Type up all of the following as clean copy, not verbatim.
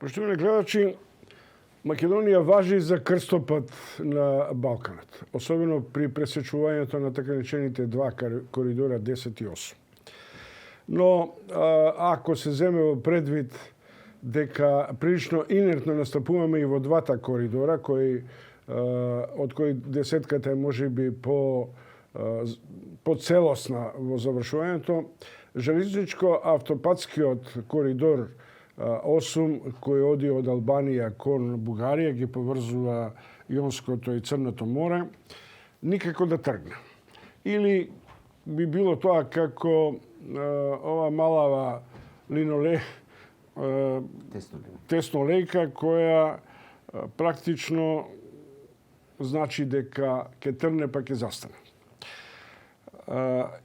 Поштовани гледачи, Македонија важи за крстопат на Балканот, особено при пресечувањето на така наречените два коридора 10 и 8. Но ако се земе во предвид дека прилично инертно настапуваме и во двата коридора, од кои десетката е можеби по целосна во завршувањето, железничко автопатскиот коридор 8 кој оди од Албанија кон Бугарија, ги поврзува Јонското и Црното море, никако да тргне. Или би било тоа како ова малава теснолејка која практично значи дека ќе тргне па ќе застане.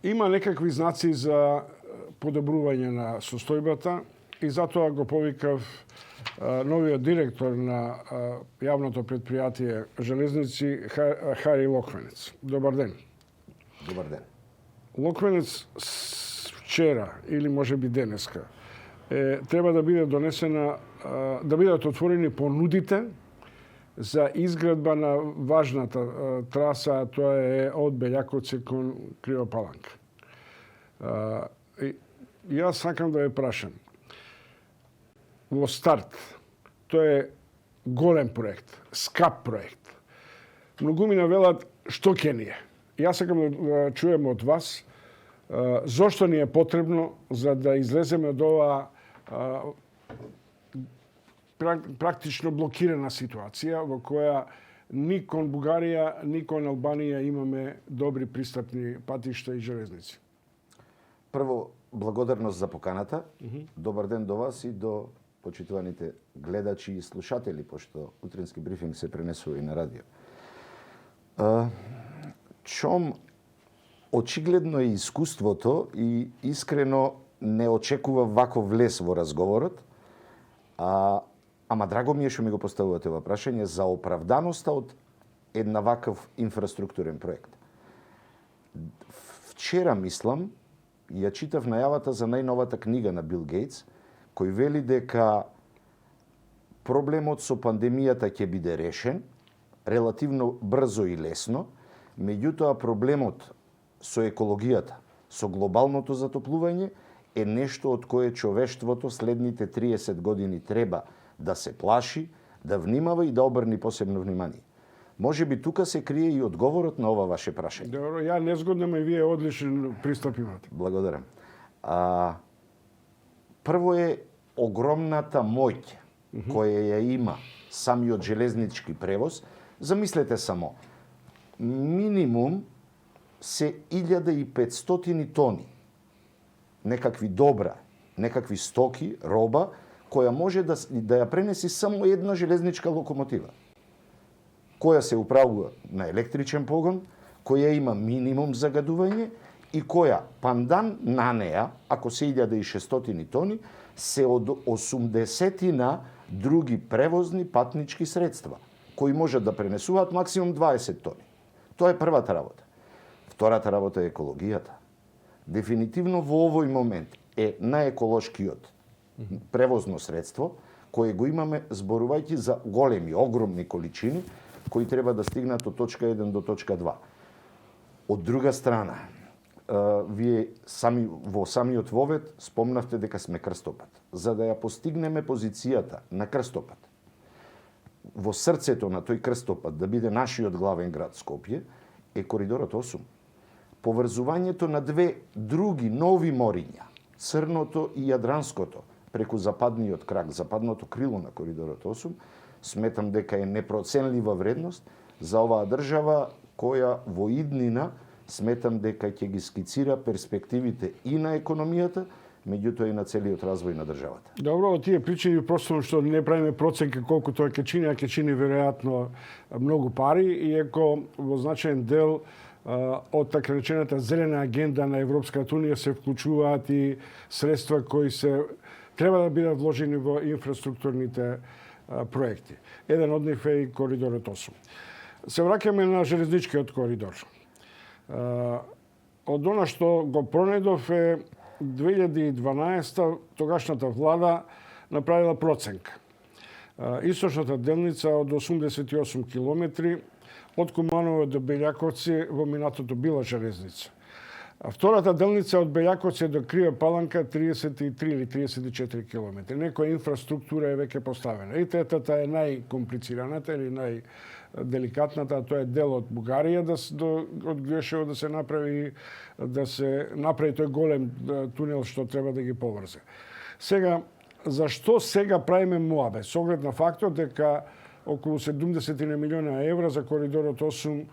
Има некакви знаци за подобрување на состојбата и затоа го повикав новиот директор на јавното предпријатие Железници Хари Локвенец. Добар ден. Добар ден. Локвенец вчера или можеби денеска треба да биде донесена, да бидат отворени понудите за изградба на важната траса, а тоа е од Белјаковци кон Кривопаланка. Јас сакам да ве прашам. Во старт, тоа е голем проект, скап проект. Многумина велат што ќе ни е. Јас сакам да чуем од вас зошто ни е потребно за да излеземе од оваа практично блокирана ситуација во која ни кон Бугарија, ни кон Албанија имаме добри пристапни патишта и железници. Прво, благодарност за поканата. Добар ден до вас и до почитуваните гледачи и слушатели, пошто утрински брифинг се пренесува и на радио. Чом очигледно е искуството и искрено не очекува ваков влез во разговорот, ама драго ми е што ми го поставувате во прашање за оправданоста од една ваков инфраструктурен проект. Вчера, мислам, ја читав најавата за најновата книга на Бил Гейтс, кој вели дека проблемот со пандемијата ќе биде решен релативно брзо и лесно, меѓутоа проблемот со екологијата, со глобалното затоплување е нешто од кое човештвото следните 30 години треба да се плаши, да внимава и да обрни посебно внимание. Може би тука се крие и одговорот на ова ваше прашање. Добро, ја незгоднам и вие одличен пристап имате. Благодарам. Прво е огромната моќ која ја има самиот железнички превоз. Замислете само, минимум се 1500 тони некакви добра, некакви стоки, роба, која може да ја пренеси само една железничка локомотива, која се управува на електричен погон, која има минимум загадување и која пандан на неа, ако се 1600 тони, се од 80 на други превозни патнички средства, кои можат да пренесуваат максимум 20 тони. Тоа е првата работа. Втората работа е екологијата. Дефинитивно во овој момент е најеколошкиот превозно средство кое го имаме зборувајќи за големи, огромни количини кои треба да стигнат од точка 1 до точка 2. Од друга страна, вие во самиот вовед спомнавте дека сме крстопат. За да ја постигнеме позицијата на крстопат, во срцето на тој крстопат да биде нашиот главен град Скопје, е коридорот 8. Поврзувањето на две други нови мориња, Црното и Јадранското, преку западниот крак, западното крило на коридорот 8, сметам дека е непроценлива вредност за оваа држава која во иднина сметам дека ќе ги скицира перспективите и на економијата, меѓутоа и на целиот развој на државата. Добро, од тие причини просто што не правиме проценка колку тоа ќе чини, а ќе чини веројатно многу пари, иако во значаен дел од така речената зелена агенда на Европската унија се вклучуваат и средства кои се треба да бидат вложени во инфраструктурните проекти. Еден од нив е и коридорот 8. Се враќаме на железничкиот коридор. Од она што го пронајдов е 2012 тогашната влада направила проценка источната делница од 88 километри од Куманово до Белјаковци во минатото била железница. А втората делница од Белјаковци до Крива Паланка 33 или 34 километри. Некоја инфраструктура е веќе поставена. И третата е најкомплицираната или најделикатната, а тоа е дел од Бугарија од Гјошево да се направи тој голем тунел што треба да ги поврзе. Сега, зашто сега правиме МОАБЕ? Со оглед на фактот дека околу 70 милиона евра за коридорот 8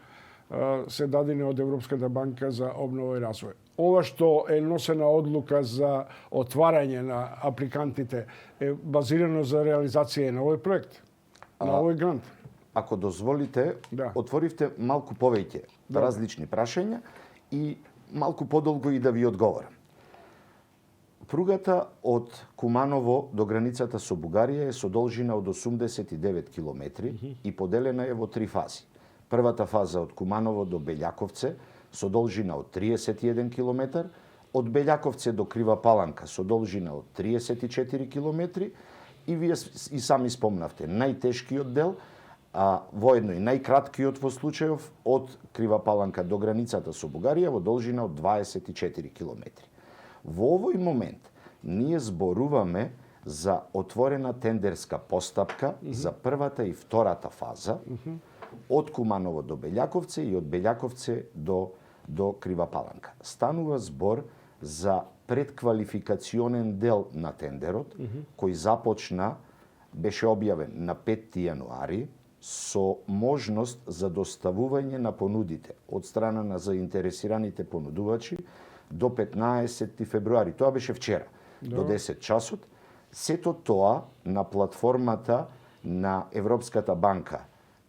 се дадени од Европската банка за обнова и развој. Ова што е носена одлука за отварање на апликантите е базирано за реализација на овој проект, на овој грант. Ако дозволите, отворивте малку повеќе различни прашања и малку подолго и да ви одговорам. Пругата од Куманово до границата со Бугарија е со должина од 89 километри и поделена е во 3 фази. Првата фаза од Куманово до Белјаковце со должина од 31 километар, од Белјаковце до Крива Паланка со должина од 34 километри и вие и сами спомнавте, најтешкиот дел, а воедно и најкраткиот во случајов од Крива Паланка до границата со Бугарија во должина од 24 километри. Во овој момент ние зборуваме за отворена тендерска постапка за првата и втората фаза од Куманово до Белјаковце и од Белјаковце до Крива Паланка. Станува збор за предквалификационен дел на тендерот, кој започна, беше објавен на 5 јануари, со можност за доставување на понудите од страна на заинтересираните понудувачи до 15 февруари. Тоа беше вчера, до 10 часот. Сето тоа на платформата на Европската банка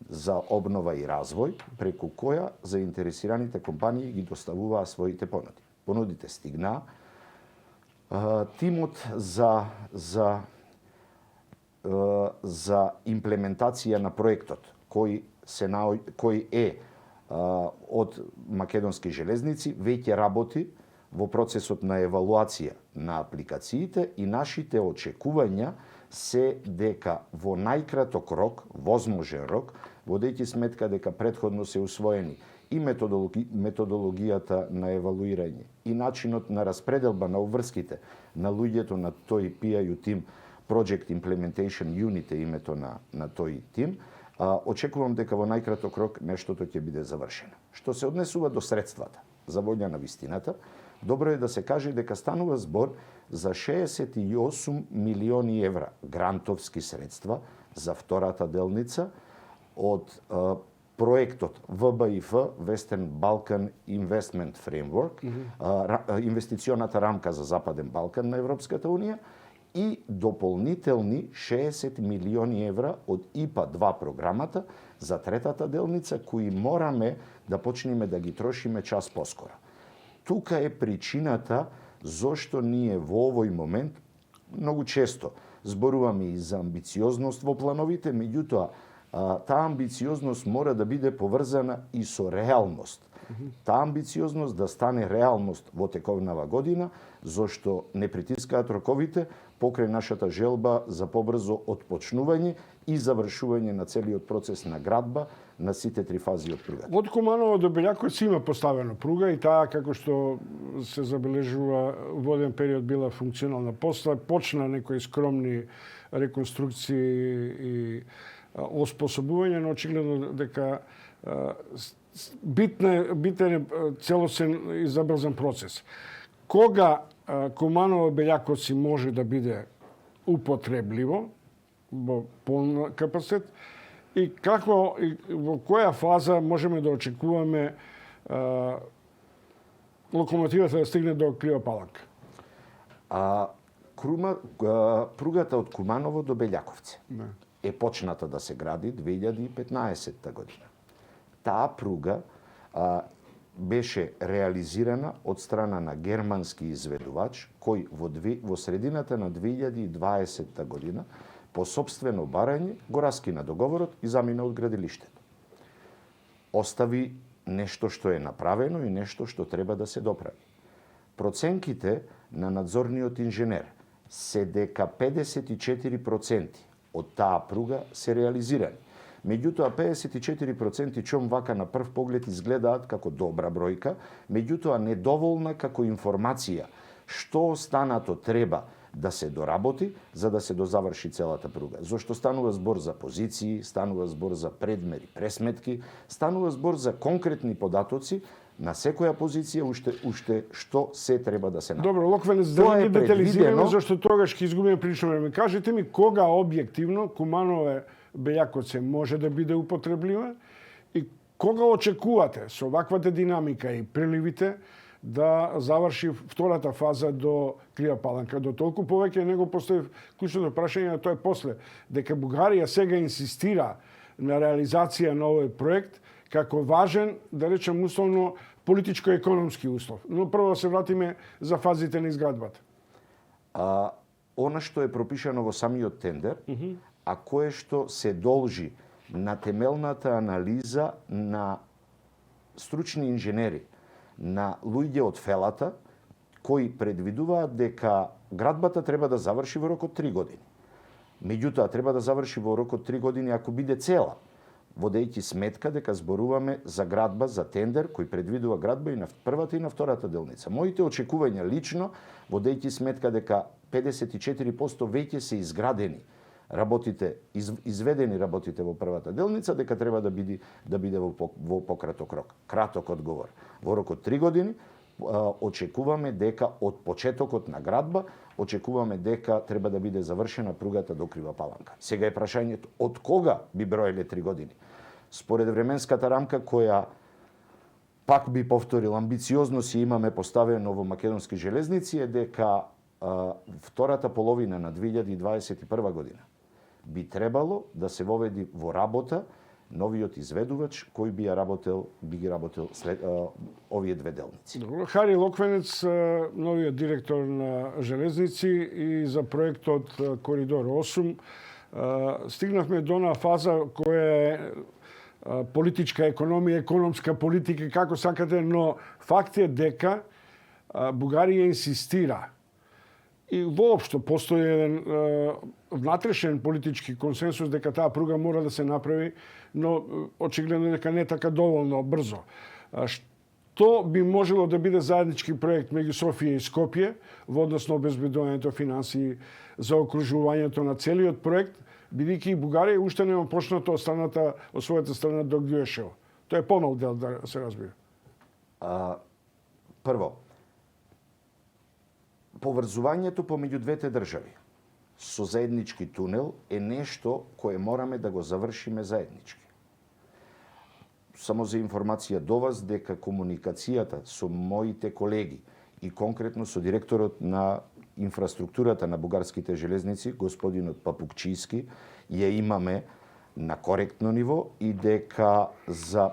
за обнова и развој, преку која заинтересираните компании ги доставуваа своите понуди. Понудите стигнаа. Тимот за имплементација на проектот, кој е од Македонски железници, веќе работи во процесот на евалуација на апликациите и нашите очекувања се дека во најкраток рок, возможен рок, водејќи сметка дека претходно се усвоени и методологијата на евалуирање и начинот на распределба на обврските на луѓето на тој PIU тим, Project Implementation Unit е името на тој тим, очекувам дека во најкраток рок нештото ќе биде завршено. Што се однесува до средствата за волја на вистината, добро е да се каже дека станува збор за 68 милиони евра грантовски средства за втората делница од проектот ВБИФ, Western Balkan Investment Framework, инвестиционата рамка за Западен Балкан на Европската Унија, и дополнителни 60 милиони евра од ИПА-2 програмата за третата делница, кои мораме да почнеме да ги трошиме час поскоро. Тука е причината зошто ние во овој момент многу често зборуваме и за амбициозност во плановите, меѓутоа таа амбициозност мора да биде поврзана и со реалност. Таа амбициозност да стане реалност во тековнава година, зошто не притискаат роковите покрај нашата желба за побрзо отпочнување и завршување на целиот процес на градба на сите 3 фази од пругата. Од Куманово до Белјаковци има поставена пруга и таа, како што се забележува, во еден период била функционална. После почна некои скромни реконструкции и оспособување, но очигледно дека битен е целосен и забрзан процес. Кога Куманово Белјаковци може да биде употребливо во полн капацитет и како и во која фаза можеме да очекуваме локомотивата да стигне до Крива Паланка? Пругата од Куманово до Белјаковци е почната да се гради 2015 година. Таа пруга беше реализирана од страна на германски изведувач, кој во средината на 2020 година по сопствено барање го раскина договорот и замина од градилиштето. Остави нешто што е направено и нешто што треба да се доправи. Проценките на надзорниот инженер се дека 54% од таа пруга се реализирани. Меѓутоа, 54% чом вака на прв поглед изгледаат како добра бројка, меѓутоа недоволна како информација што останато треба да се доработи за да се дозаврши целата пруга. Зошто станува збор за позиции, станува збор за предмери, пресметки, станува збор за конкретни податоци на секоја позиција уште што се треба да се направи. Добро, Локвенец, да Тоа не е ги детализираме, предвидено. зашто тогаш ќе изгубиме прилично време. Кажете ми кога објективно Куманове бељакот може да биде употреблива и кога очекувате со ваквата динамика и приливите да заврши втората фаза до Крива Паланка. До толку повеќе него поставив клучното прашање, тоа е после, дека Бугарија сега инсистира на реализација на овој проект како важен, да речем условно, политичко-економски услов. Но прво да се вратиме за фазите на изградбата. Она што е пропишано во самиот тендер, а кое што се должи на темелната анализа на стручни инженери, на луѓе од фелата, кои предвидуваат дека градбата треба да заврши во рок од 3 години. Меѓутоа, треба да заврши во рок од 3 години ако биде цела, водејќи сметка дека зборуваме за градба, за тендер, кој предвидува градба и на првата и на втората делница. Моите очекувања лично, водејќи сметка дека 54% веќе се изградени работите, изведени работите во првата делница, дека треба да биде во пократок рок. Краток одговор. Во рок од 3 години очекуваме дека од почетокот на градба очекуваме дека треба да биде завршена пругата до Крива Паланка. Сега е прашањето од кога би броеле 3 години. Според временската рамка која пак би повторил амбициозно си имаме поставено во Македонски железници е дека втората половина на 2021 година би требало да се воведи во работа новиот изведувач кој би ги работел след овие две делници. Добро. Хари Локвенец, новиот директор на железници и за проектот Коридор 8. Стигнавме до на фаза која е политичка економија, економска политика, како сакате, но факт е дека Бугарија инсистира и воопшто постои еден внатрешен политички консенсус дека таа пруга мора да се направи, но очигледно дека не така доволно брзо. Што би можело да биде заеднички проект меѓу Софија и Скопје во однос на обезбедувањето финансии за окружувањето на целиот проект, бидејќи и Бугарија уште нема почнато од својата страна до Гјуешево. Тоа е помал дел, да се разбира. Прво, поврзувањето помеѓу двете држави со заеднички тунел е нешто кое мораме да го завршиме заеднички. Само за информација до вас дека комуникацијата со моите колеги и конкретно со директорот на инфраструктурата на бугарските железници, господинот Папукчијски, ја имаме на коректно ниво и дека за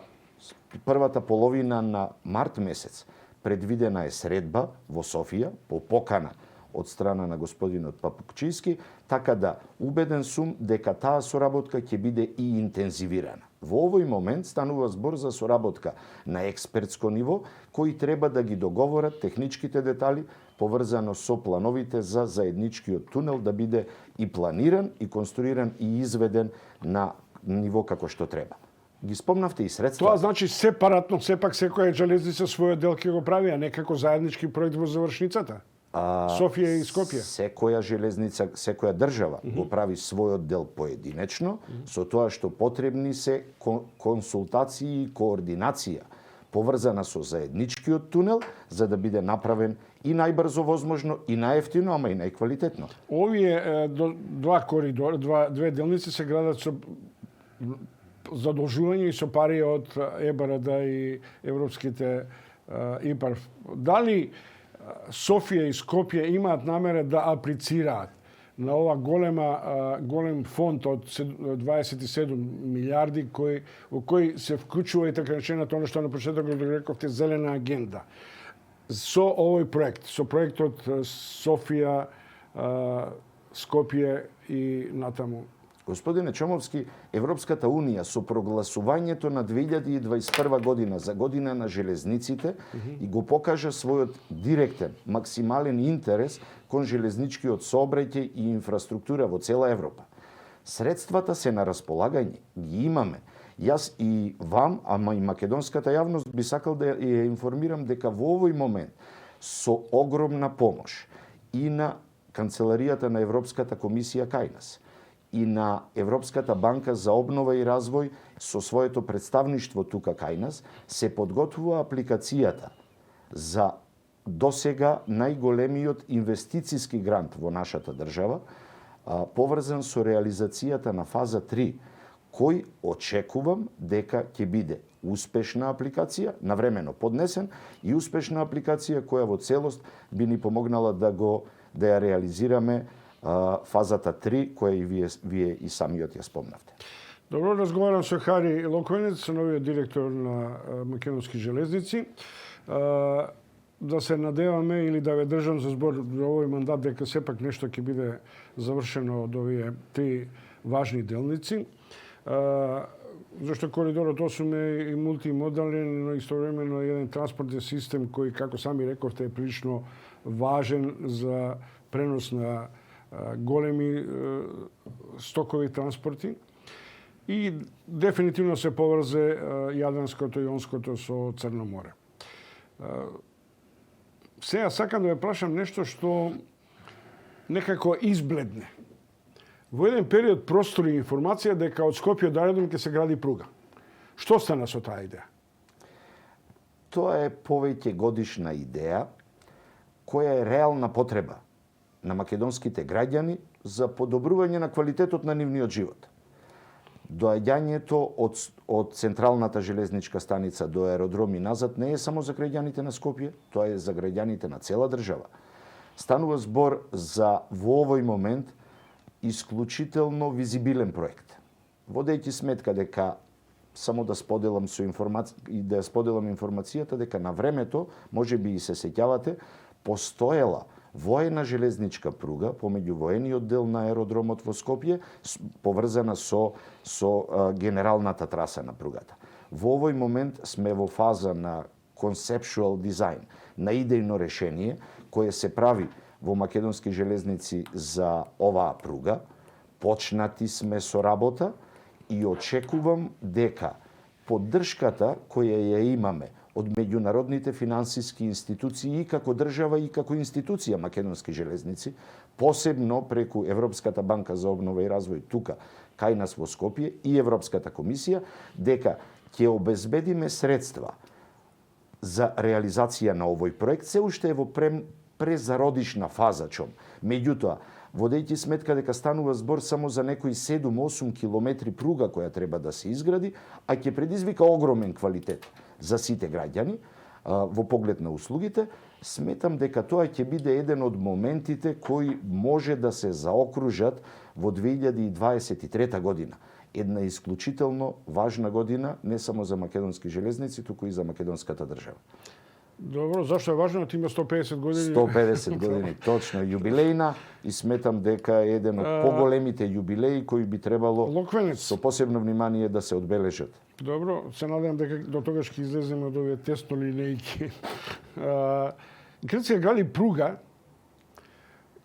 првата половина на март месец предвидена е средба во Софија по покана од страна на господинот Папукчијски, така да убеден сум дека таа соработка ќе биде и интензивирана. Во овој момент станува збор за соработка на експертско ниво, кои треба да ги договорат техничките детали поврзано со плановите за заедничкиот тунел да биде и планиран, и конструиран, и изведен на ниво како што треба. Ги спомнавте и средства. Тоа значи сепаратно, сепак секоја железница својот дел ќе го прави, а не како заеднички проект во завршницата? Софија и Скопје. Секоја железница, секоја држава го прави својот дел поединечно, со тоа што потребни се консултации и координација поврзана со заедничкиот тунел, за да биде направен и најбрзо возможно, и најефтино, ама и најквалитетно. Овие два коридора, две делници се градат со задолжување и со пари од ЕБРД и европските ИПАР. Дали Софија и Скопје имаат намера да аплицираат на ова голем фонд од 27 милиарди во кој се вклучува и така реченото она што на почетокот го рековте зелена агенда. Со овој проект, со проектот Софија, Скопје и натаму. Господине Чомовски, Европската Унија со прогласувањето на 2021 година за година на железниците и го покажа својот директен, максимален интерес кон железничкиот сообраќај и инфраструктура во цела Европа. Средствата се на располагање, ги имаме. Јас и вам, ама и македонската јавност би сакал да ја информирам дека во овој момент со огромна помош и на Канцеларијата на Европската комисија кај нас и на Европската банка за обнова и развој со своето представништво тука кај нас, се подготвува апликацијата за досега најголемиот инвестициски грант во нашата држава, поврзан со реализацијата на фаза 3, кој очекувам дека ќе биде успешна апликација, навремено поднесен и успешна апликација која во целост би ни помогнала да ја реализираме фазата 3, која и вие и самиот ја спомнавте. Добро, разговарам со Хари Локвенец, новиот директор на Македонски железници. Да се надеваме или да ве држам за збор за овој мандат дека сепак нешто ќе биде завршено од овие три важни делници. Зашто коридорот 8 е и мултимодален, но истовремено е еден транспортен систем кој, како сами рековте, е прилично важен за пренос на големи стокови транспорти. И дефинитивно се поврзе Јадранското и Јонското со Црно море. Сега сакам да ве прашам нешто што некако избледне. Во еден период простори информација дека од Скопје до Аеродром ќе се гради пруга. Што стана со таа идеја? Тоа е повеќе годишна идеја која е реална потреба на македонските граѓани за подобрување на квалитетот на нивниот живот. Доаѓањето од централната железничка станица до аеродром и назад не е само за граѓаните на Скопје, тоа е за граѓаните на цела држава. Станува збор за во овој момент исклучително визибилен проект. Водејќи сметка дека само да споделам информацијата дека на времето, можеби и се сеќавате, постоела воена железничка пруга помеѓу воениот дел на аеродромот во Скопје, поврзана со генералната траса на пругата. Во овој момент сме во фаза на conceptual design, на идејно решение кое се прави во Македонски железници за оваа пруга. Почнати сме со работа и очекувам дека поддршката која ја имаме од меѓународните финансиски институции и како држава и како институција Македонски железници, посебно преку Европската банка за обнова и развој тука, кај нас во Скопје и Европската комисија, дека ќе обезбедиме средства за реализација на овој проект, се уште е во презародишна фаза чом. Меѓутоа, водејќи сметка дека станува збор само за некои 7-8 километри пруга која треба да се изгради, а ќе предизвика огромен квалитет за сите граѓани во поглед на услугите, сметам дека тоа ќе биде еден од моментите кои може да се заокружат во 2023 година. Една исклучително важна година не само за Македонски железници, туку и за македонската држава. Добро, зашто е важно? Има 150 години. 150 години, точно, јубилејна, и сметам дека е еден од поголемите јубилеи кои би требало Локвенец со посебно внимание да се одбележат. Добро, се надевам дека до тогаш ќе излеземе од овие тесно линејки. Грција гради пруга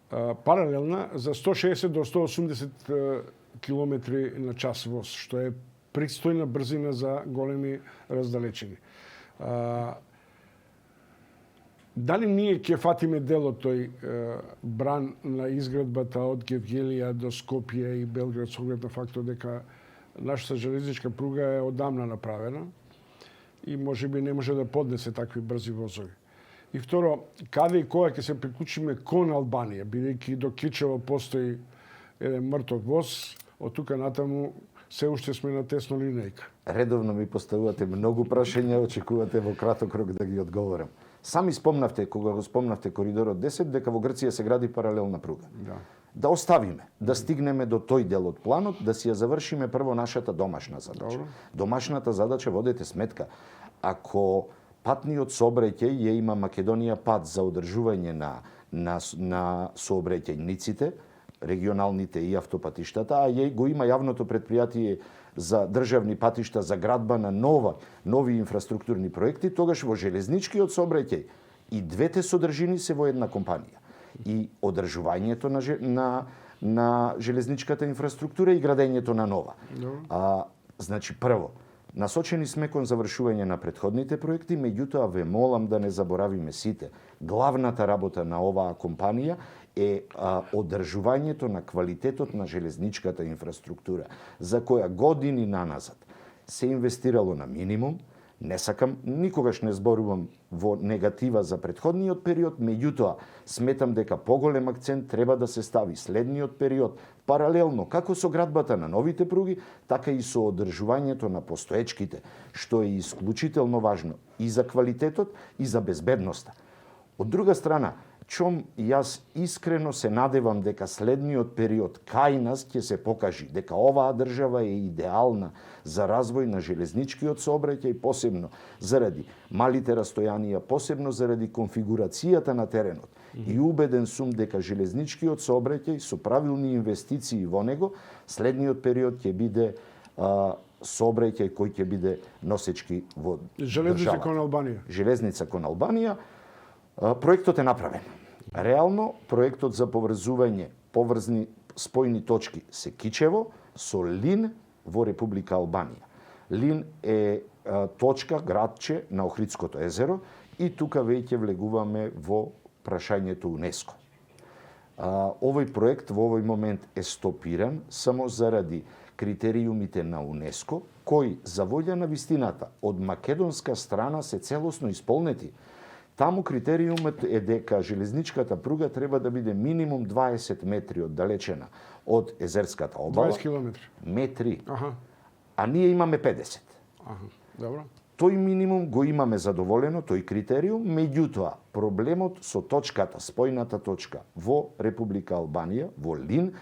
паралелна за 160 до 180 километри на час воз, што е пристојна брзина за големи раздалечини. Дали ние ќе фатиме дел од тој бран на изградбата од Гевгелија до Скопје и Белград со оглед на фактот дека нашата железничка пруга е одамна направена и можеби не може да поднесе такви брзи возови. И второ, каде и кога ќе се приклучиме кон Албанија, бидејќи до Кичево постои еден мртов воз, од тука натаму се уште сме на тесно линејка. Редовно ми поставувате многу прашања, очекувате во краток рок да ги одговорам. Сами спомнавте, кога го спомнавте коридорот 10, дека во Грција се гради паралелна пруга. Да оставиме, да стигнеме до тој дел од планот, да си ја завршиме прво нашата домашна задача. Домашната задача, водете сметка, ако патниот сообраќај ја има Македонија пат за одржување на сообраќајниците, регионалните и автопатиштата, а го има јавното предпријатие за државни патишта за градба на нови инфраструктурни проекти, тогаш во железничкиот сообраќај и двете содржини се во една компанија. И одржувањето на железничката инфраструктура и градењето на нова. Значи, прво, насочени сме кон завршување на претходните проекти, меѓутоа ве молам да не заборавиме сите. Главната работа на оваа компанија е одржувањето на квалитетот на железничката инфраструктура, за која години наназад се инвестирало на минимум. Не сакам, никогаш не зборувам во негатива за претходниот период, меѓутоа сметам дека поголем акцент треба да се стави следниот период, паралелно како со градбата на новите пруги, така и со одржувањето на постоечките, што е исклучително важно и за квалитетот и за безбедноста. Од друга страна, чом јас искрено се надевам дека следниот период кај нас ќе се покажи дека оваа држава е идеална за развој на железничкиот сообраќај, посебно заради малите растојанија, посебно заради конфигурацијата на теренот. И убеден сум дека железничкиот сообраќај со правилни инвестиции во него, следниот период ќе биде сообраќај кој ќе биде носечки во Железница кон Албанија. Железница кон Албанија. Проектот е направен. Реално, проектот за поврзување поврзни спојни точки се Кичево со Лин во Република Албанија. Лин е точка, градче на Охридското езеро и тука веќе влегуваме во прашањето УНЕСКО. Овој проект во овој момент е стопиран само заради критериумите на УНЕСКО, кои за волја на вистината од македонска страна се целосно исполнети. Таму критериумот е дека железничката пруга треба да биде минимум 20 метри оддалечена од езерската обала. 20 километри. Метри. Аха. А ние имаме 50. Аха, добро. Тој минимум го имаме задоволено, тој критериум, меѓутоа проблемот со точката, спојната точка во Република Албанија, во Лин,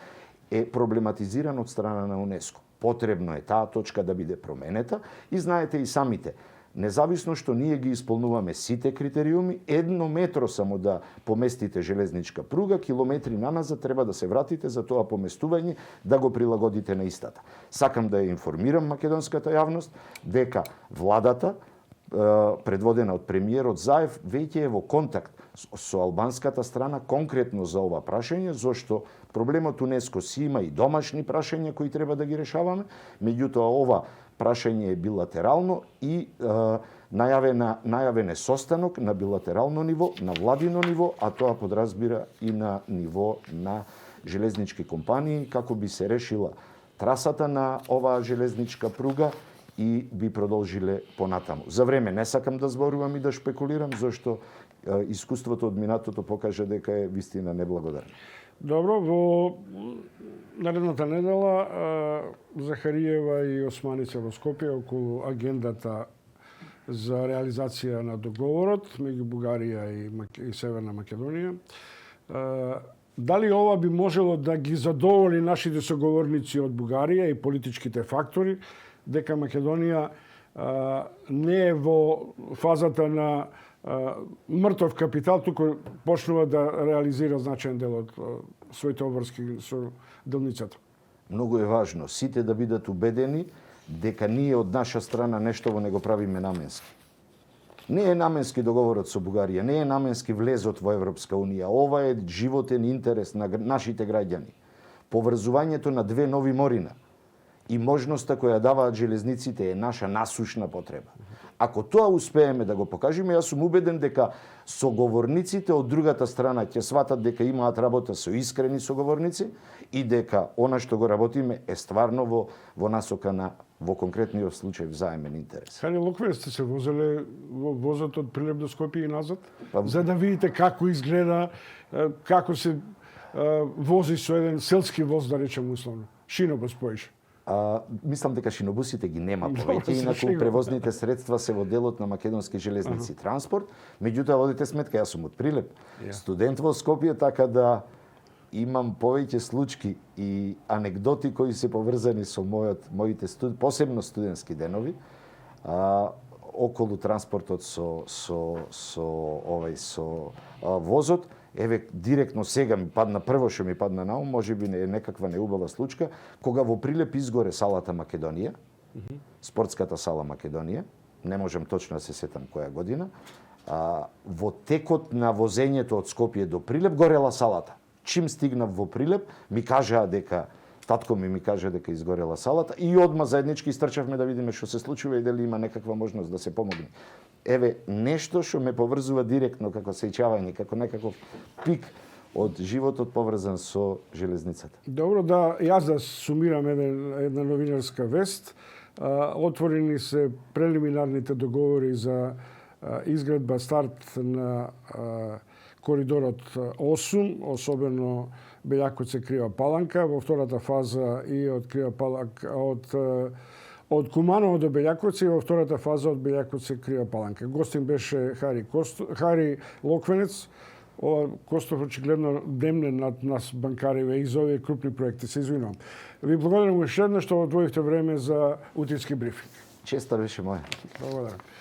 е проблематизиран од страна на УНЕСКО. Потребно е таа точка да биде променета и знаете и самите, независно што ние ги исполнуваме сите критериуми, 1 метро само да поместите железничка пруга, километри наназад треба да се вратите за тоа поместување, да го прилагодите на истата. Сакам да ја информирам македонската јавност дека владата, предводена од премиерот Заев, веќе е во контакт со албанската страна конкретно за ова прашање, зашто проблемот УНЕСКО си има и домашни прашања кои треба да ги решаваме, меѓутоа ова прашање е билатерално и најавен е состанок на билатерално ниво, на владино ниво, а тоа подразбира и на ниво на железнички компании, како би се решила трасата на оваа железничка пруга и би продолжиле понатаму. За време не сакам да зборувам и да шпекулирам, зашто искуството од минатото покажа дека е вистина неблагодарна. Добро, во наредната недела Захариева и Османица во Скопје околу агендата за реализација на договорот меѓу Бугарија и Северна Македонија. Дали ова би можело да ги задоволи нашите соговорници од Бугарија и политичките фактори, дека Македонија не е во фазата на мртов капитал, туку почнува да реализира значаен дел од своите обврски со делницата? Многу е важно сите да бидат убедени дека ние од наша страна нешто во него правиме наменски. Не е наменски договорот со Бугарија, не е наменски влезот во Европска Унија. Ова е животен интерес на нашите граѓани. Поврзувањето на две нови морина и можноста која даваат железниците е наша насушна потреба. Ако тоа успееме да го покажеме, јас сум убеден дека соговорниците од другата страна ќе сватат дека имаат работа со искрени соговорници и дека она што го работиме е стварно во насока на во конкретниот случај взаемен интерес. Хани Локве, сте се возеле во возот од Прилеп до Скопје и назад, за да видите како изгледа, како се вози со еден селски воз, да речем условно. Шинобус поише. Мислам дека шинобусите ги нема повеќе, инаку превозните средства се во делот на Македонски железници транспорт. Меѓутоа, водите сметка, јас сум од Прилеп, студент во Скопје, така да имам повеќе случки и анегдоти кои се поврзани со моите посебно студентски денови, околу транспортот со возот. Еве, директно сега ми падна, прво што ми падна на ум, можеби е некаква неубава случка, кога во Прилеп изгоре салата Македонија, спортската сала Македонија, не можам точно да се сетам која година, во текот на возењето од Скопје до Прилеп горела салата. Чим стигнав во Прилеп, ми кажаа дека татко ми кажа дека изгорела салата и одма заеднички истрчавме да видиме што се случува и дали има некаква можност да се помогне. Еве, нешто што ме поврзува директно како сеќавање, како некаков пик од животот поврзан со железницата. Добро, да, јас да сумирам една новинарска вест. Отворени се прелиминарните договори за изградба старт на коридорот 8, особено Белјаковица Крива Паланка, во втората фаза и од Крива Паланка, од Куманово до Белјаковица и во втората фаза од Белјаковица Крива Паланка. Гостин беше Хари Локвенец. Ова Костов очигледно демне над нас банкариве и за овие крупни проекти. Се извинувам. Ви благодарам уште еднаш што одвоивте време за утински брифинг. Честа беше моја. Благодарам.